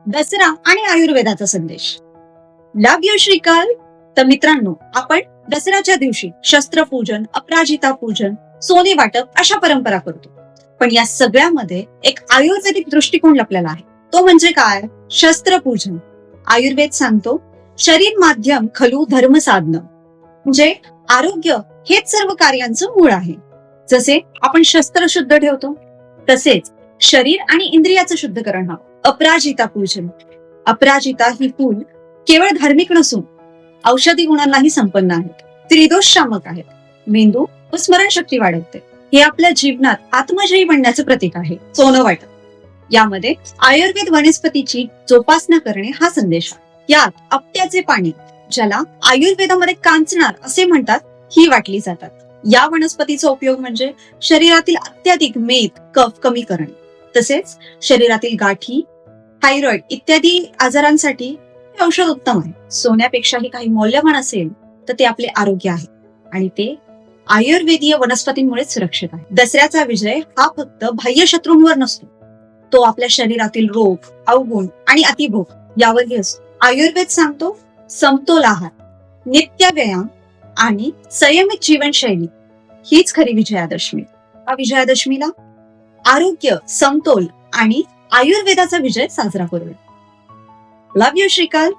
दसरा आणि आयुर्वेदाचा संदेश. लव यू श्रीकाल. तर मित्रांनो, आपण दसऱ्याच्या दिवशी शस्त्रपूजन, अपराजिता पूजन, सोने वाटप अशा परंपरा करतो. पण या सगळ्यामध्ये एक आयुर्वेदिक दृष्टिकोन लपलेला आहे. तो म्हणजे काय? शस्त्रपूजन. आयुर्वेद सांगतो, शरीर माध्यम खलू धर्म साधन. म्हणजे आरोग्य हेच सर्व कार्यांचं मूळ आहे. जसे आपण शस्त्र शुद्ध ठेवतो, तसेच शरीर आणि इंद्रियाचं शुद्धीकरण हवं. अपराजिता पूजन. अपराजिता ही फूल केवळ धार्मिक नसून औषधी गुणांनाही संपन्न आहेत. त्रिदोष शामक आहेत. मेंदू व स्मरणशक्ती वाढवते. हे आपल्या जीवनात आत्मजयी बनण्याचं प्रतीक आहे. सोनं वाटप. यामध्ये आयुर्वेद वनस्पतीची जोपासना करणे हा संदेश आहे. यात आपट्याचे पाणी, ज्याला आयुर्वेदामध्ये कांचणार असे म्हणतात, ही वाटली जातात. या वनस्पतीचा उपयोग म्हणजे शरीरातील अत्याधिक मेद, कफ कमी करणे, तसेच शरीरातील गाठी, थायरॉइड इत्यादी आजारांसाठी हे औषध उत्तम आहे. सोन्यापेक्षाही काही मौल्यवान असेल तर ते आपले आरोग्य आहे, आणि ते आयुर्वेदीय वनस्पतींमुळे सुरक्षित आहे. दसऱ्याचा विजय हा फक्त बाह्य शत्रूंवर नसतो, तो आपल्या शरीरातील रोग, अवगुण आणि अतिभोग यावरही असतो. आयुर्वेद सांगतो, समतोल आहार, नित्य व्यायाम आणि संयमित जीवनशैली हीच खरी विजयादशमी. या विजयादशमीला आरोग्य, समतोल आणि आयुर्वेदाचा विजय साजरा करूया. लव यू श्रीकाल.